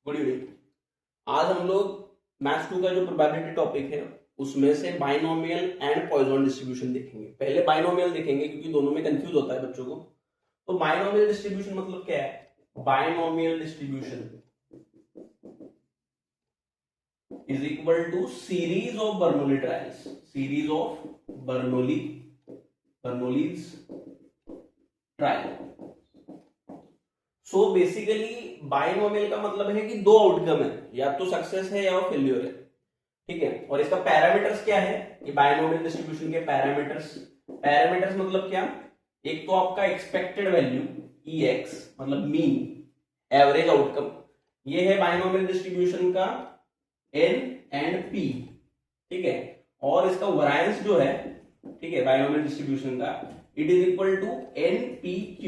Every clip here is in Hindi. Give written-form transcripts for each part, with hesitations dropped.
Good evening. आज हम लोग मैथ्स 2 का जो प्रोबेबिलिटी टॉपिक है उसमें से बाइनोमियल एंड पॉइजन डिस्ट्रीब्यूशन देखेंगे। पहले बाइनोमियल देखेंगे क्योंकि दोनों में कंफ्यूज होता है बच्चों को। तो बाइनोमियल डिस्ट्रीब्यूशन मतलब क्या है? Binomial distribution is equal to series of Bernoulli trials, series of Bernoulli's trial. So basically binomial का मतलब है कि दो आउटकम है, या तो सक्सेस है या फेल्यूर है। ठीक है, और इसका पैरामीटर्स क्या है? ये बाइनोमियल डिस्ट्रीब्यूशन के पैरामीटर्स मतलब क्या? एक तो आपका एक्सपेक्टेड वैल्यू EX मतलब मीन, एवरेज आउटकम, ये है बाइनोमियल डिस्ट्रीब्यूशन का N एंड P। ठीक है, और इसका वेरिएंस जो है, ठीक है, बाइनोमियल डिस्ट्रीब्यूशन का it is equal to NPQ।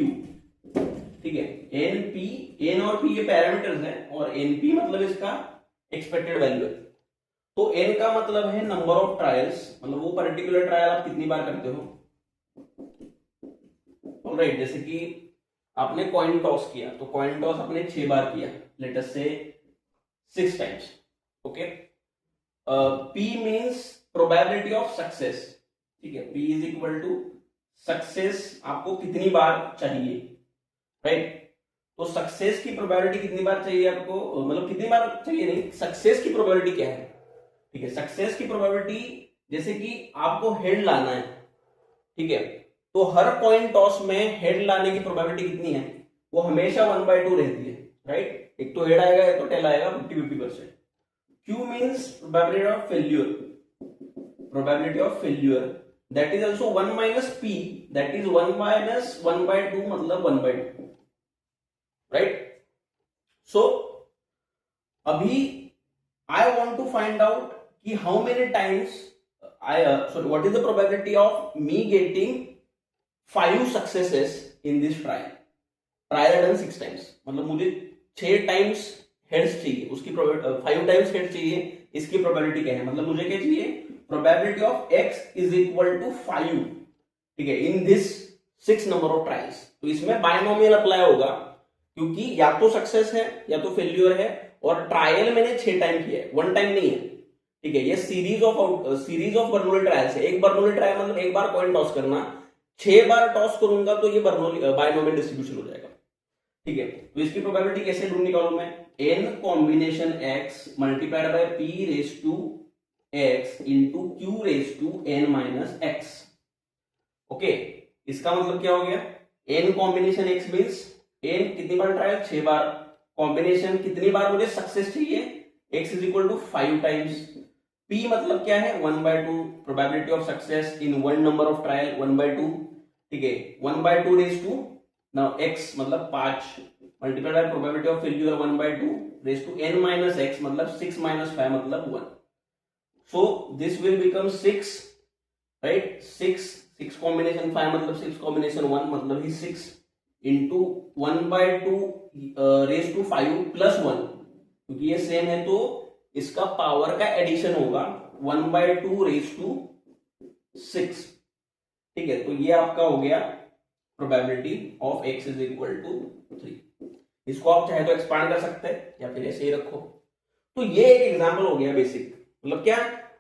ठीक है, N और P ये पैरामीटर्स हैं और NP मतलब इसका एक्सपेक्टेड वैल्यू है। तो N का मतलब है नंबर ऑफ ट्रायल्स, मतलब वो पर्टिकुलर ट्रायल आप कितनी बार करते हो। ऑलराइट, जैसे कि आपने कॉइन टॉस किया तो कॉइन टॉस आपने 6 बार किया, late us say 6 times. Okay, P means probability of success. ठीक है, P is equal to success आपको कितनी बार चाहिए, राइट। तो सक्सेस की प्रोबेबिलिटी कितनी बार चाहिए आपको, मतलब कितनी बार चाहिए नहीं, सक्सेस की प्रोबेबिलिटी क्या है। ठीक है, सक्सेस की प्रोबेबिलिटी जैसे कि आपको हेड लाना है, ठीक है, तो हर कॉइन टॉस में हेड लाने की प्रोबेबिलिटी कितनी है? वो हमेशा 1/2 रहती है, राइट। एक तो हेड आएगा एक तो टेल आएगा, 50-50%। Q means probability of failure, probability of failure that is also 1 minus P, that is 1 minus 1/2 मतलब 1/2, राइट। सो अभी I want to find out कि how many times what is the probability of me getting 5 successes in this trial है done 6 times, मतलब मुझे 6 टाइम्स हेड्स चाहिए, उसकी 5 टाइम्स हेड चाहिए, इसकी प्रोबेबिलिटी क्या है? मतलब मुझे क्या चाहिए? Probability of x is equal to 5, ठीक है, in this 6 number of trials. तो इसमें बाइनोमियल अप्लाई होगा क्योंकि या तो सक्सेस है या तो फेल्यूर है, और ट्रायल मैंने 6 टाइम किया है, 1 टाइम नहीं है। ठीक है, ये सीरीज ऑफ बर्नौली ट्रायल्स है। एक बर्नौली ट्रायल मतलब एक बार कॉइन टॉस करना, 6 बार टॉस करूंगा तो ये बाइनोमियल डिस्ट्रीब्यूशन हो जाएगा। ठीक है, तो इसकी प्रोबेबिलिटी कैसे ढूंढ निकालूं मैं? n combination x multiplied by p raise to x into q raise to n minus x। Okay, इसका मतलब क्या हो गया? n combination x means n कितनी बार ट्रायल? 6 बार। कॉम्बिनेशन कितनी बार मुझे सक्सेस चाहिए? x is equal to 5 times. p मतलब क्या है? 1/2 probability of success in one number of trial, 1/2। ठीक है, 1/2 रेज टू नाउ x मतलब 5 multiplied by probability of failure 1/2 raise to n minus x मतलब 6 माइनस 5 मतलब 1। So this will become 6, right. 6 combination 5 मतलब 6 कॉम्बिनेशन 1 मतलब ही 6 इंटू 1/2 रेज टू 5 प्लस 1, क्योंकि ये सेम है तो इसका पावर का एडिशन होगा 1/2 रेज टू 6। ठीक है, तो ये आपका हो गया probability of x is equal to 3। इसको आप चाहे तो एक्सपांड कर सकते हैं या फिर ऐसे ही रखो। तो ये एक एग्जांपल हो गया बेसिक, मतलब क्या,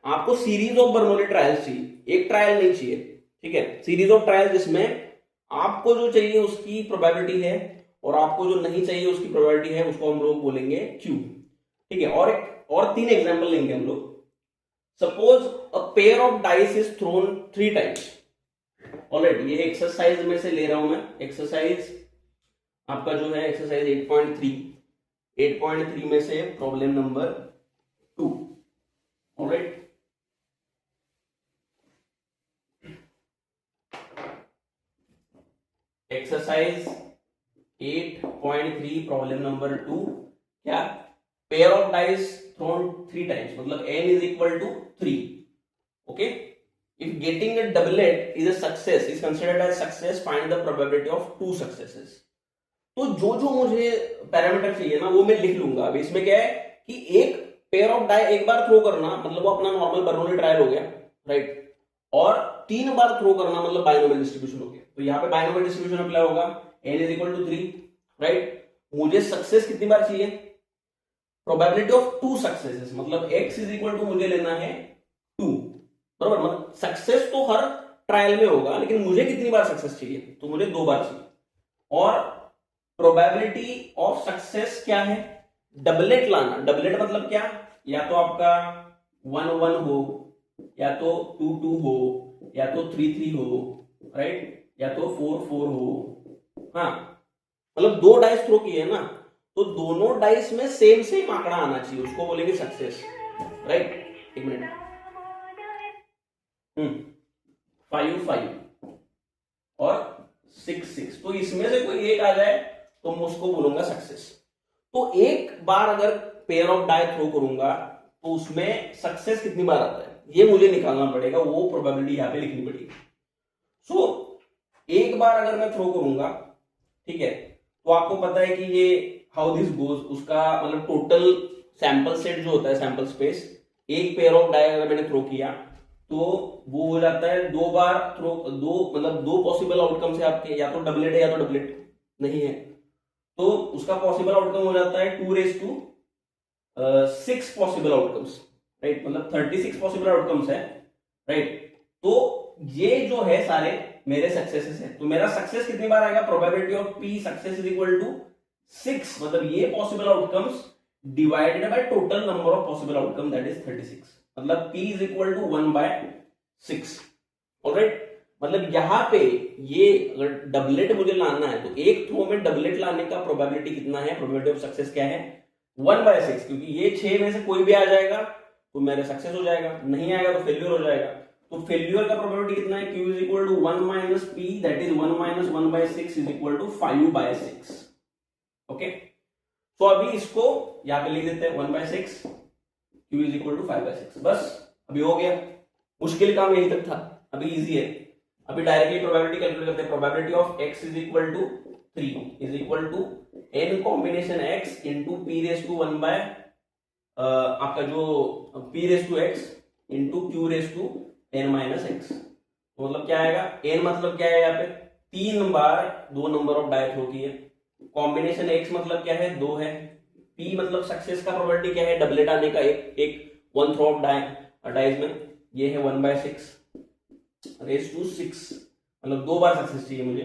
आपको सीरीज ऑफ बर्नौली ट्रायल्स चाहिए, एक ट्रायल नहीं चाहिए। ठीक है, सीरीज ऑफ ट्रायल जिसमें आपको जो चाहिए उसकी प्रोबेबिलिटी है और आपको जो नहीं चाहिए उसकी प्रोबेबिलिटी है, उसको हम लोग बोलेंगे Q। ठीक है, और 3 एग्जांपल लेंगे हम लोग। Suppose a pair of dice is throne 3 times. Alright, ये एक्सरसाइज में से ले रहा हूं मैं। एक्सरसाइज आपका जो है एक्सरसाइज 8.3 में से problem number 2। Alright, exercise 8.3 problem number 2। क्या? Pair of dice thrown 3 times, मतलब n is equal to 3। Okay, if getting a doublet is a success is considered as success, find the probability of 2 successes। तो जो मुझे पैरामीटर चाहिए ना वो मैं लिख लूंगा। अब इसमें क्या है कि एक पेयर ऑफ डाई एक बार थ्रो करना मतलब वो अपना नॉर्मल बर्नौली ट्रायल हो गया, राइट, और 3 बार थ्रो करना मतलब बाइनोमियल डिस्ट्रीब्यूशन हो गया। तो यहाँ पे बाइनोमियल डिस्ट्रीब्यूशन अप्लाई होगा, n is equal to 3, right. मुझे सक्सेस कितनी बार चाहिए? प्रोबेबिलिटी ऑफ 2 सक्सेसेस, मतलब x इज इक्वल टू मुझे लेना है 2, बराबर। मतलब सक्सेस तो हर ट्रायल में होगा, लेकिन मुझे कितनी बार सक्सेस चाहिए, तो मुझे 2 बार चाहिए। और प्रोबेबिलिटी ऑफ सक्सेस क्या है, डबलेट लाना। डबलेट मतलब क्या, या तो आपका 1 1 हो, या तो 2 2 हो, या तो 3 3 हो, राइट, या तो 4 4 हो। हाँ, मतलब 2 डाइस थ्रो किए ना, तो दोनों डाइस में सेम सेम आंकड़ा आना चाहिए, उसको बोलेंगे सक्सेस, राइट। एक मिनट, 5 5 और 6 6, तो इसमें से कोई एक आ जाए तो मैं उसको बोलूंगा सक्सेस। तो एक बार अगर पेयर ऑफ डाई थ्रो करूंगा तो उसमें सक्सेस कितनी बार आता है ये मुझे निकालना पड़ेगा, वो प्रोबेबिलिटी यहां पे लिखनी पड़ेगी। सो एक बार अगर मैं थ्रो करूंगा, ठीक है, तो आपको पता है कि ये हाउ दिस गोज, उसका मतलब टोटल सैंपल सेट जो होता है, सैंपल स्पेस, एक पेयर ऑफ डाई अगर मैंने थ्रो किया तो वो हो जाता है 2 बार थ्रो, मतलब 2 पॉसिबल आउटकम्स है आपके, या तो डबलेट है या तो डबलेट नहीं है, तो उसका पॉसिबल आउटकम हो जाता है 2 raised to 6 possible outcomes, right, मतलब 36 पॉसिबल आउटकम्स है, राइट। तो ये जो है सारे मेरे सक्सेसेस है, तो मेरा सक्सेस कितनी बार आएगा, probability of p success is equal to 6, मतलब ये possible outcomes divided by total number of possible outcome that is 36, मतलब p is equal to 1/6, alright. मतलब यहां पे ये अगर डबलेट मुझे लाना है तो एक थ्रो में डबलेट लाने का प्रोबेबिलिटी कितना है, प्रोबेबिलिटी ऑफ सक्सेस क्या है, 1/6, क्योंकि ये 6 में से कोई भी आ जाएगा तो मेरा सक्सेस हो जाएगा, नहीं आएगा तो फेल्यूर हो जाएगा। तो फेल्यूर का प्रोबेबिलिटी कितना है, q is equal to 1 minus p that is 1 minus 1/6 is equal to 5/6, okay. तो अभी इसको यहां पे लिख देते हैं 1/6, q इज इक्वल टू 5/6, बस अभी हो गया। मुश्किल काम यही तक था, अभी इजी है। अभी डायरेक्टली प्रोबेबिलिटी कैलकुलेट करते हैं। Probability of x is equal to 3 is equal to n combination x into p raise to 1 by आपका जो p raise to x into q raise to n minus x, तो मतलब क्या आएगा, n मतलब क्या है, यहाँ पे 3 बार 2 नंबर ऑफ डाई थ्रो की है, कॉम्बिनेशन x मतलब क्या है, 2 है, p मतलब सक्सेस का प्रोबेबिलिटी क्या है, डबलेट आने का, एक 1 थ्रो ऑफ डाइज में, ये है 1/6 रेस टू 6, मतलब 2 बार सक्सेस चाहिए मुझे,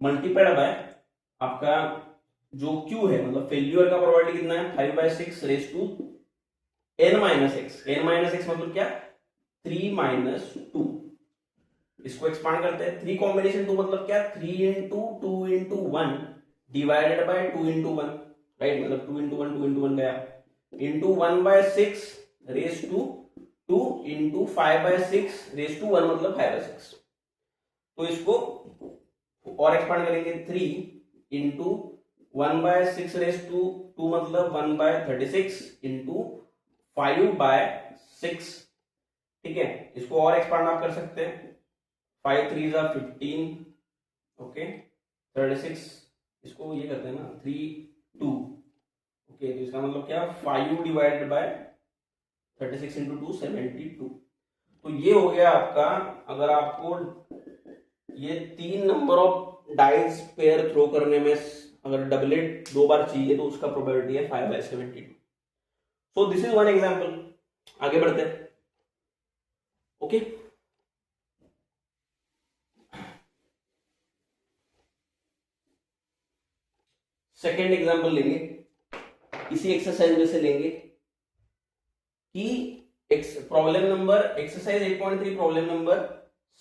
मल्टीप्लाइड बाय आपका जो Q है, मतलब फेल्यूर का प्रोबेबिलिटी कितना है, 5/6 raise to n minus x, n minus x मतलब क्या, 3 माइनस 2, इसको एक्सपांड करते हैं, 3 कॉम्बिनेशन 2 मतलब क्या, 3 into 2 into 1 divided by 2 into 1, right, मतलब 2 इंटू 1 2 इंटू 1 गया, into 1/6 raise to 2 into 5/6 raise to 1 मतलब 5/6। तो इसको और एक्सपांड करेंगे, 3 इंटू 1/6 रेस टू 2 मतलब 1/36 इंटू 5/6, ठीक है। इसको और एक्सपांड आप कर सकते हैं, 5 3 जा 15, ओके, 36, इसको ये करते हैं ना 3 2, ओके, तो इसका मतलब क्या, 5 डिवाइडेड बाय 36 इंटू 2 72। तो ये हो गया आपका, अगर आपको ये 3 number of dice pair throw करने में अगर डबलेट 2 बार चाहिए तो उसका प्रोबेबिलिटी है 5/72। So this is one example. आगे बढ़ते हैं, ओके। सेकेंड एग्जांपल लेंगे, इसी एक्सरसाइज में से लेंगे कि problem number exercise 8.3 problem number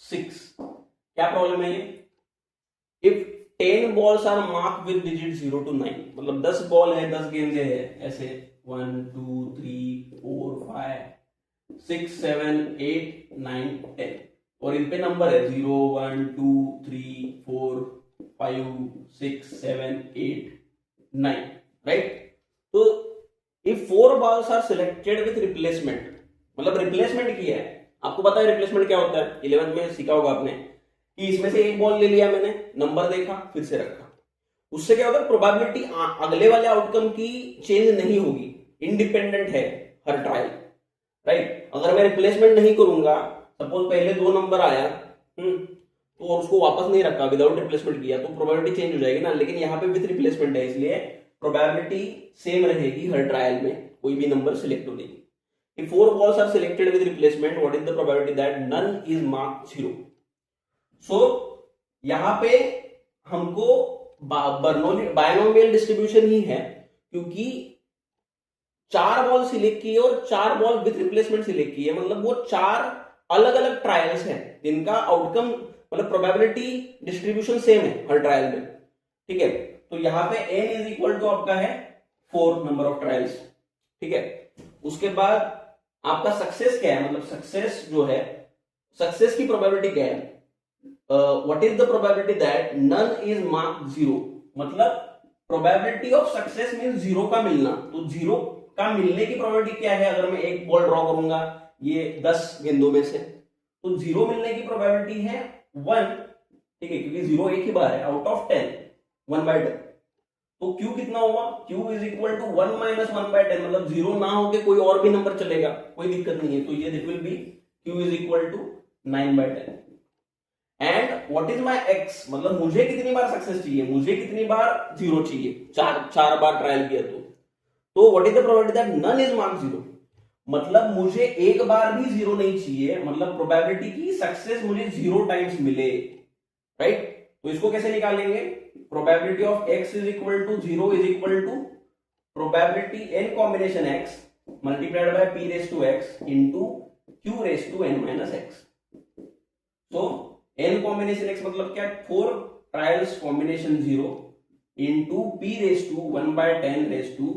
6, क्या प्रॉब्लम है ये, if 10 balls are marked with digit 0 to 9, मतलब 10 बॉल है, 10 गेंदे है, ऐसे 1 2 3 4 5 6 7 8 9 10, और इन पे नंबर है 0 1 2 3 4 5 6 7 8 9, राइट। तो if 4 balls are selected with replacement, मतलब रिप्लेसमेंट किया है, आपको पता है रिप्लेसमेंट क्या होता है, 11th में सीखा होगा आपने कि इसमें से एक बॉल ले लिया मैंने, नंबर देखा फिर से रखा, उससे क्या होता है, प्रोबेबिलिटी अगले वाले आउटकम की चेंज नहीं होगी, इंडिपेंडेंट है हर ट्रायल, राइट। अगर मैं रिप्लेसमेंट नहीं करूंगा, सपोज पहले 2 नंबर आया, तो और उसको वापस नहीं रखा, विदाउट रिप्लेसमेंट किया, तो प्रोबेबिलिटी चेंज हो जाएगी ना, लेकिन यहाँ पे विथ रिप्लेसमेंट है, इसलिए प्रोबेबिलिटी सेम रहेगी हर ट्रायल में, कोई भी नंबर सिलेक्ट होने की। If 4 balls are selected with replacement, what is the probability that none is marked 0? So यहां पे हमको बायनोमियल डिस्ट्रीब्यूशन ही है, क्योंकि 4 बॉल सिलेक्ट किए और 4 बॉल विद रिप्लेसमेंट सिलेक्ट किए, मतलब वो 4 अलग अलग ट्रायल्स हैं जिनका आउटकम मतलब प्रोबेबिलिटी डिस्ट्रीब्यूशन सेम है हर ट्रायल में, ठीक है। तो यहां पे n इज इक्वल टू आपका है 4 नंबर ऑफ ट्रायल्स, ठीक है। उसके बाद आपका सक्सेस क्या है, मतलब सक्सेस जो है, सक्सेस की प्रोबेबिलिटी क्या है, what is the probability that none is marked 0, मतलब प्रोबेबिलिटी ऑफ सक्सेस मींस 0 का मिलना। तो 0 का मिलने की प्रोबेबिलिटी क्या है, अगर मैं एक बॉल ड्रॉ करूंगा ये 10 गेंदों में से, तो 0 मिलने की प्रोबेबिलिटी है 1, ठीक है, क्योंकि 0 एक ही बार है, आउट ऑफ 10, 1/10। तो Q कितना होगा, Q is equal to 1 minus 1/10, मतलब 0 ना होके कोई और भी नंबर चलेगा, कोई दिक्कत नहीं है। तो ये will be Q is equal to 9/10। And what is my X, मतलब मुझे कितनी बार सक्सेस चाहिए, मुझे कितनी बार 0 चाहिए, 4 बार ट्रायल किया तो what is the probability that none is marked 0, मतलब मुझे एक बार भी 0 नहीं चाहिए, मतलब प्रोबेबिलिटी की सक्सेस मुझे 0 टाइम्स मिले, राइट। तो इसको कैसे निकालेंगे, probability of x is equal to 0 is equal to probability n combination x multiplied by p raise to x into q raise to n minus x। तो n कॉम्बिनेशन x मतलब क्या, 4 trials combination 0 into p raise to 1/10 raise to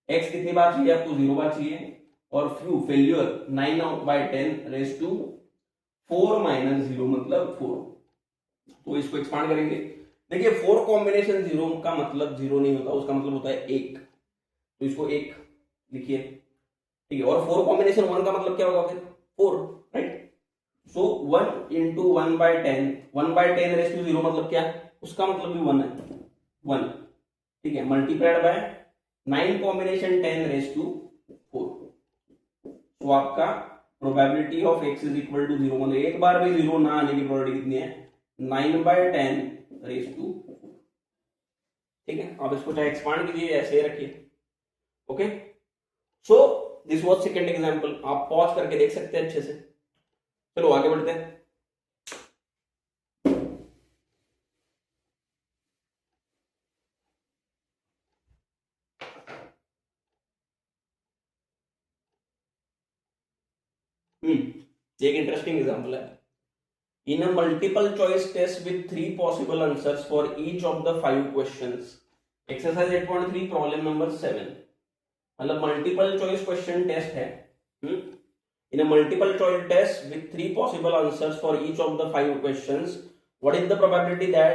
x, कितनी बार चाहिए आपको, 0 बार चाहिए, और few failure 9/10 raise to 4 minus 0 मतलब 4। तो इसको एक्सपांड करेंगे, देखिए 4 कॉम्बिनेशन 0 का मतलब 0 नहीं होता, उसका मतलब होता है 1, तो इसको 1 लिखिए, ठीक है। और 4 कॉम्बिनेशन 1 का मतलब क्या होगा फिर 4, right. So 1 into 1/10, 1/10 raise to 0 मतलब क्या, उसका मतलब भी 1 है, 1, ठीक है, multiplied by 9 combination 10 raise to 4। तो आपका probability of x is equal to 0, मतलब एक बार भी 0 ना आने की प्रोबेबिलिटी कितनी है, 9/10 रेज टू, ठीक है। आप इसको चाहे एक्सपांड कीजिए ऐसे ही रखिए, okay. So this was second example, आप पॉज करके देख सकते हैं अच्छे से। चलो आगे बढ़ते हैं। एक इंटरेस्टिंग एग्जांपल है, in a multiple choice test with 3 possible answers for each of the 5 questions, exercise 8.3 problem number 7, मतलब मल्टीपल चॉइस क्वेश्चन टेस्ट है। In a multiple choice test with 3 possible answers for each of the 5 questions, what is the probability that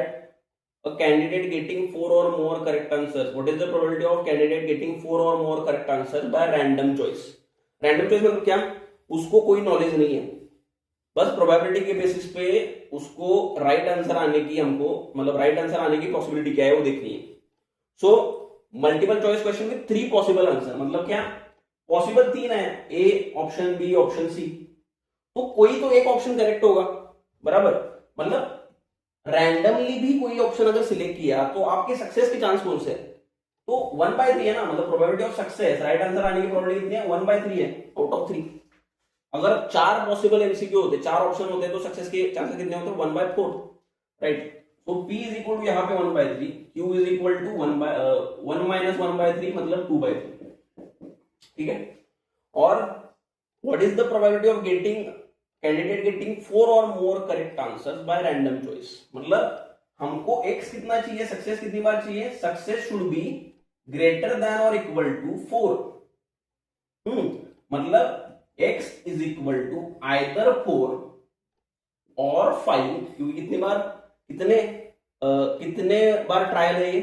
a candidate getting 4 or more correct answers, what is the probability of candidate getting 4 or more correct answers by random choice? Random choice मतलब क्या, उसको कोई नॉलेज नहीं है, बस प्रोबेबिलिटी के बेसिस पे उसको राइट आंसर आने की, हमको मतलब राइट आंसर आने की पॉसिबिलिटी क्या है वो देखनी है। सो मल्टीपल चॉइस क्वेश्चन में 3 पॉसिबल आंसर, मतलब क्या, पॉसिबल 3 है, ए, ऑप्शन बी, ऑप्शन सी, तो कोई तो एक ऑप्शन करेक्ट होगा, बराबर, मतलब रैंडमली भी कोई ऑप्शन अगर सिलेक्ट किया तो आपके सक्सेस के चांस कौन से है, तो 1/3 है ना, मतलब probability of success right answer आने की प्रोबेबिलिटी कितनी है, 1/3 है आउट ऑफ 3। अगर 4 पॉसिबल एमसीक्यू होते, 4 ऑप्शन होते तो सक्सेस के चांसेस कितने होते, 1/4, राइट। तो P इज इक्वल टू यहाँ पे 1/3, Q is equal to 1 minus 1/3 मतलब 2/3, ठीक है। और what is the probability of getting candidate getting 4 और more correct answers by random choice, मतलब हमको x कितना चाहिए, सक्सेस कितनी बार चाहिए, success should be greater than or equal to 4, मतलब x is equal to either 4 or 5, क्योंकि कितने बार ट्रायल है ये,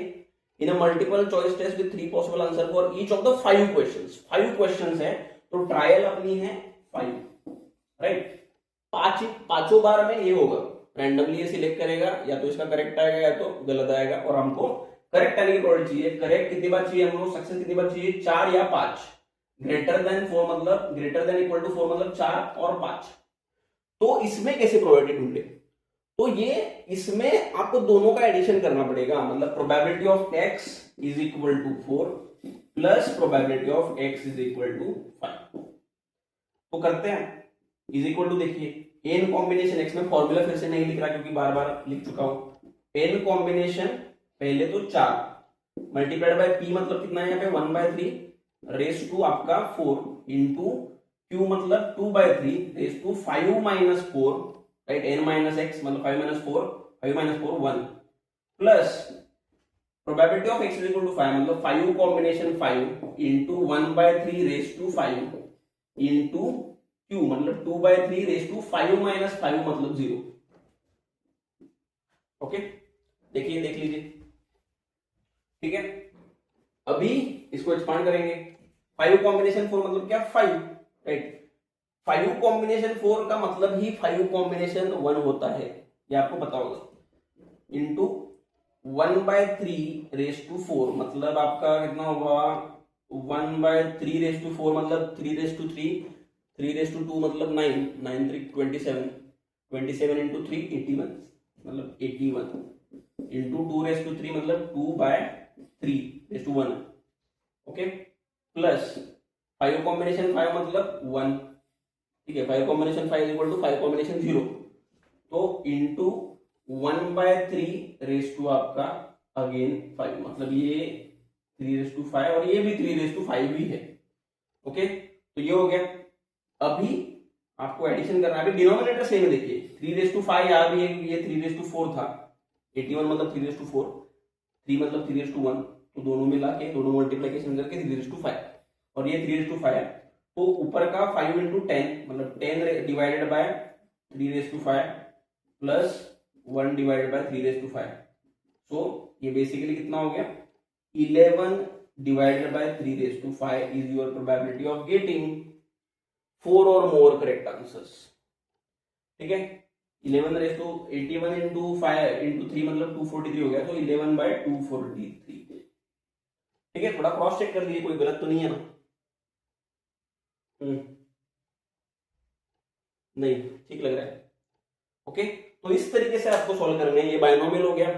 in a multiple choice test with 3 possible answer for each of the 5 questions, 5 questions है तो ट्रायल अपनी है 5, राइट। पांचों बार में ये होगा, रैंडमली ये सिलेक्ट करेगा, या तो इसका करेक्ट आएगा या तो गलत आएगा, और हमको करेक्ट आने की प्रोबेबिलिटी चाहिए, करेक्ट कितनी बार चाहिए हमको, सक्सेस कितनी बार चाहिए, 4 या 5, ग्रेटर देन 4 मतलब ग्रेटर देन इक्वल टू 4 मतलब 4 और 5। तो इसमें कैसे प्रोबेबिलिटी ढूंढे, तो ये इसमें आपको दोनों का एडिशन करना पड़ेगा, मतलब probability of x is equal to 4 plus probability of x is equal to 5। तो करते हैं, इज इक्वल टू, देखिए n कॉम्बिनेशन x में फॉर्मूला फिर से नहीं लिख रहा क्योंकि बार बार लिख चुका हूं। n कॉम्बिनेशन पहले तो 4 मल्टीप्लाइड बाय p मतलब कितना है यहाँ पे 1/3 रेस टू आपका 4 इंटू q मतलब 2/3 raise to 5 minus 4, right, n minus x मतलब 5 minus 4, 5 minus 4 1 plus probability of x is equal to 5 मतलब 5 combination 5 into 1/3 raise to 5 into q मतलब 2/3 रेस टू 5 माइनस 5 मतलब 0। ओके, देखिए देख लीजिए, ठीक है। अभी इसको एक्सपांड करेंगे, 5 कॉम्बिनेशन 4 मतलब क्या 5, राइट। 5 कॉम्बिनेशन 4 का मतलब ही 5 कॉम्बिनेशन 1 होता है, ये आपको पता होगा। इंटू 1/3 रेस टू 4 मतलब आपका कितना होगा 1/3 रेस टू 4 मतलब 3 रेस टू 3, 3 रेस टू 2 मतलब 9, 9 3 27, 27 इंटू 3 81 मतलब 81 इंटू 2 रेस टू 3 मतलब 2/3 raise to 1। Okay, plus 5 combination 5 मतलब 1, ठीक है। 5 कॉम्बिनेशन 5 इक्वल टू 5 कॉम्बिनेशन 0, तो इंटू 1/3 रेस टू आपका अगेन 5 मतलब ये 3 रेस टू 5 और ये भी 3 रेस टू 5 भी है। ओके, तो ये हो गया। अभी आपको एडिशन करना है, अभी डिनोमिनेटर सेम है, देखिए 3 रेस टू 5 यहाँ भी है, ये 3 रेस टू 4 था, 81 मतलब 3 रेस टू 4, 3 मतलब 3 रेस टू 1, तो दोनों मिला के दोनों मल्टीप्लीकेशन करके 3 रेस टू 5 और ये 3 रेस टू 5, तो ऊपर का 5 इंटू 10 मतलब 10 divided by 3 raise to 5 plus 1 divided by 3 raise to 5, so ये बेसिकली कितना हो गया 11 divided by 3 raise to 5 is your probability of getting 4 और मोर करेक्ट आंसर्स, ठीक है। 11 रेस टू 81 इंटू 5 इंटू 3 मतलब 243 हो गया, तो 11/243, ठीक है। थोड़ा क्रॉस चेक कर लीजिए, कोई गलत तो नहीं है ना। नहीं, ठीक लग रहा है। ओके, तो इस तरीके से आपको सॉल्व करना है। ये बायनोमियल हो गया,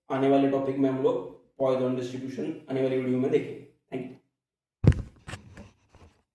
आने वाले टॉपिक में हम लोग पॉइजन डिस्ट्रीब्यूशन आने वाली वीडियो में देखेंगे। Thank you.